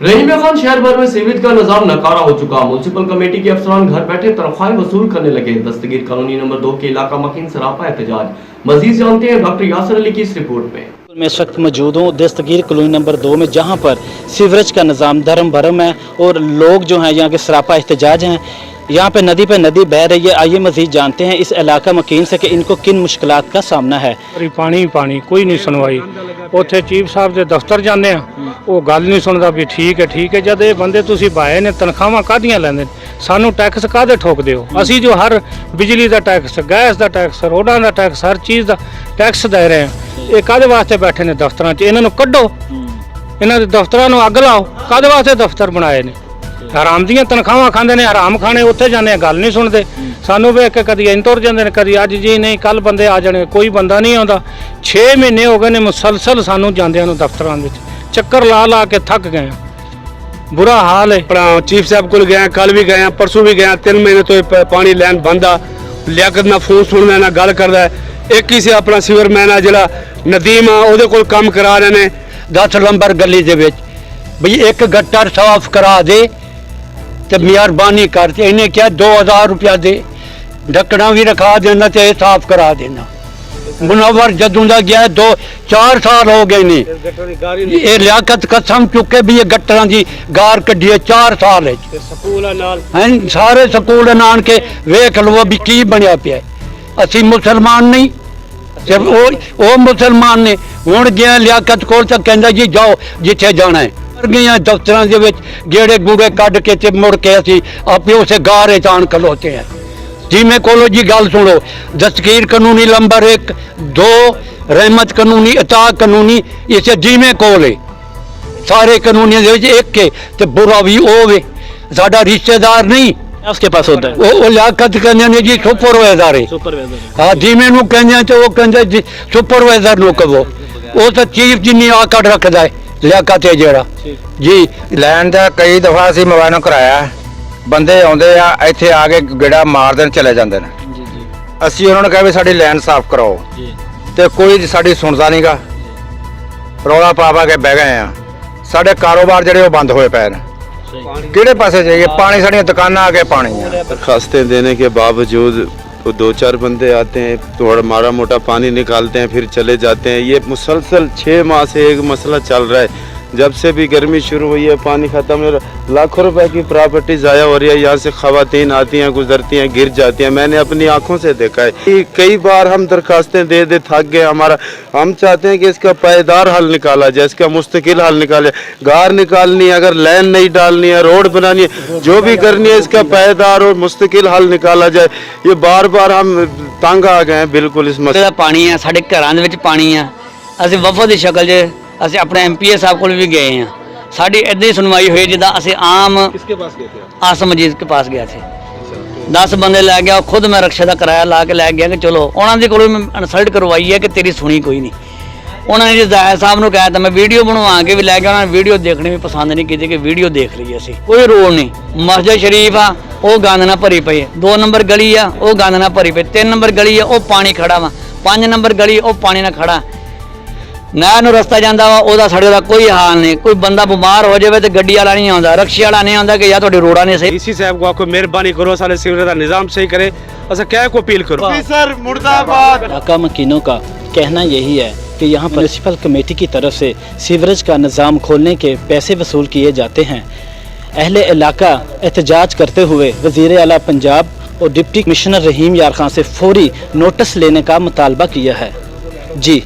रहीम खान शहर भर में सीवरेज का निजाम नकारा हो चुका। म्युनिसिपल कमेटी के अफसरान घर बैठे तनख्वाहें वसूल करने लगे। दस्तगीर कॉलोनी नंबर 2 के इलाका मकीन सरापा एहतजाज। मजीद जानते हैं डॉक्टर यासर अली की इस रिपोर्ट में। मैं इस वक्त मौजूद हूँ दस्तगीर कॉलोनी नंबर 2 में, जहाँ पर सीवरेज का निज़ाम धर्म भरम है और लोग जो हैं यहाँ के सरापा एहतजाज हैं। यहाँ पे नदी बह रही है। आइए मजीद जानते हैं इस इलाका मकीन से कि इनको किन मुश्किलात का सामना है। पानी कोई नहीं सुनवाई। उत्थे चीफ साहब के दफ्तर जाने वो गल नहीं सुनता भी ठीक है जब ये बंदे तुसी बाए ने तनख्वाहां काहदियां लैंदे सानू टैक्स काहदे ठोकदे हो। असी जो हर बिजली का टैक्स, गैस का टैक्स, रोडां का टैक्स, हर चीज़ का टैक्स दे रहे हैं। ये काहदे वास्ते बैठे ने दफ्तरां 'च? इन्हां नूं कड्डो, इन्हां दे दफ्तरां नूं अग लाओ। काहदे वास्ते दफ्तर बनाए ने? हराम दियां तनख्वाहां खांदे ने, हराम खाने उत्थे जाने गल नहीं सुनते। सानू वेख के कदी इन तुर जांदे ने, कदी अज जी नहीं कल बंदे आ जाने, कोई बंदा नहीं आउंदा। 6 महीने हो गए ने मुसलसल सानू जांदियां नूं दफ्तरां विच, चक्कर ला के थक गए। बुरा हाल है। अपना चीफ साहब को गए, कल भी गए, परसों भी गए। 3 महीने तो पानी लैन बंद आ। लियाकत ना फोन सुनना ना गल करदा है। एक ही से अपना सीवर मैन आ जिहड़ा नदीम आ ओहदे कोल काम करा रहे ने। 10 नंबर गली दे विच भई एक गट्टर साफ करा दे ते मेहरबानी करके इन्हें क्या 2000 रुपया दे, ढक्कना भी रखा देना ते साफ करा देना। मुनव्वर जदों दा गया 2-4 साल हो गए ने। ये लियाकत कसम चुके भी ये गट्टरां दी गार कड्डी 4 साल है। सारे स्कूल नान के वेख लो भी की बनया पिया। असी मुसलमान नहीं, सिर्फ वो मुसलमान ने। हुण गया लियाकत कोल तो कहंदा जी जाओ जिथे जाना है। गई दफ्तर के गेड़े गूड़े कढ़ के ते मुड़ के असी आपे उस गारे चान खलोते हैं। जी मैं कोलो जी गल सुनो, दस्तगीर कानूनी नंबर 1, 2 रहमत कानूनी, अता कानूनी, इसे जिमें कोल है। सारे कानूनी एक है ते बुरा भी वो वे। साडा रिश्तेदार नहीं उसके पास होता है वो लियाकत कहंदे ने जी सुपरवाइजर है। हाँ जिमें नूं कहंदे तो वो कहंदे जी सुपरवाइजर नूं कहो। वो तो चीफ जिन्नी आकड़ रखदा है लियाकत है जेड़ा जी। लैन का कई दफा असी मोबाइलों कराया, बंदे आउंदे आ इत्थे आके गेड़ा मार देन चले जांदे ने। असी उन्हां नूं कहा भी साडी लैन साफ कराओ ते कोई साडी सुणदा नहींगा। रौला पा के बह गए आ। साडे कारोबार जिहड़े वो बंद होए पए ने। किहड़े पासे जाइए? पानी साडियां दुकानां आगे पानी है। दरखास्तें देने के बावजूद 2-4 बंदे आते हैं, थोड़ा मारा मोटा पानी निकालते हैं, फिर चले जाते हैं। ये मुसलसल 6 माह से एक मसला चल रहा है। जब से भी गर्मी शुरू हुई है पानी खत्म है। लाखों रुपए की प्रॉपर्टी ज़ाया हो रही है। यहाँ से खवातीन आती हैं, गुजरती हैं, गिर जाती हैं। मैंने अपनी आंखों से देखा है। कई बार हम दरखास्तें दे थक गए। हम चाहते हैं कि इसका पायदार हल निकाला जाए, इसका मुस्तकिल हल निकाले। गार निकालनी है, अगर लाइन नहीं डालनी है, रोड बनानी है, जो भी करनी है, इसका पायदार और मुस्तकिल हल निकाला जाए। ये बार बार हम तंग आ गए हैं बिल्कुल इस मसले। पानी है साढ़े घरां दे विच पानी है। असीं वफद की शक्ल च ਅਸੀਂ ਆਪਣੇ MPA ਸਾਹਿਬ ਕੋਲ ਵੀ ਗਏ ਆ। ਸਾਡੀ ਇਦਾਂ ਹੀ ਸੁਣਵਾਈ ਹੋਈ ਜਿੱਦਾਂ ਅਸੀਂ ਆਮ किसके पास गए थे? ਆਸਮ ਮਜੀਦ के पास गया ਸੀ। 10 ਬੰਦੇ ਲੈ ਗਿਆ, खुद मैं रक्षा ਦਾ ਕਿਰਾਇਆ ਲਾ ਕੇ ਲੈ ਗਿਆ ਕਿ ਚਲੋ ਉਹਨਾਂ ਦੇ ਕੋਲੋਂ ਮੈਂ ਇਨਸਲਟ ਕਰਵਾਈ ਹੈ ਕਿ ਤੇਰੀ ਸੁਣੀ ਕੋਈ ਨਹੀਂ। ਉਹਨਾਂ ਨੇ ਜੀ ਜ਼ਾਹਿਰ ਸਾਹਿਬ ਨੂੰ ਕਿਹਾ ਤਾਂ ਮੈਂ ਵੀਡੀਓ ਬਣਵਾ ਕੇ ਵੀ ਲੈ ਗਿਆ। ਉਹਨਾਂ ਨੇ ਵੀਡੀਓ ਦੇਖਣੀ ਵੀ ਪਸੰਦ ਨਹੀਂ ਕੀਤੀ ਕਿ ਵੀਡੀਓ ਦੇਖ ਲਈ ਅਸੀਂ। ਕੋਈ ਰੋਲ ਨਹੀਂ। ਮਸਜਿਦ ਸ਼ਰੀਫ ਆ ਉਹ ਗੰਦ ਨਾਲ ਭਰੀ ਪਈ ਹੈ। 2 ਨੰਬਰ ਗਲੀ ਆ ਉਹ ਗੰਦ ਨਾਲ ਭਰੀ ਪਈ। 3 ਨੰਬਰ ਗਲੀ ਆ ਉਹ ਪਾਣੀ ਖੜਾ ਵਾ। 5 ਨੰਬਰ ਗਲੀ ਉਹ ਪਾਣੀ ਨਾਲ ਖੜਾ। नहर नूं रस्ता जांदा वा ओहदा सड़क दा कोई हाल नहीं। कोई बंदा बीमार हो जाए तो गड्डी वाला नहीं आउंदा, रक्शे वाला नहीं आउंदा कि यार तुहाडी रोड़ा नहीं सही। डीसी साहब को आपको मेहरबानी करो, सारे सीवरेज का निजाम सही करे। असा क्या को अपील करो सर मुर्दाबाद। इलाका मकीनों का कहना यही है कि यहाँ पर म्युनिसिपल कमेटी की तरफ से सीवरेज का निज़ाम खोलने के पैसे वसूल किए जाते हैं। अहले इलाका एहतजाज करते हुए वज़ीर आला पंजाब और डिप्टी कमिश्नर रहीम यार खान से फौरी नोटिस लेने का मुतालबा किया है जी।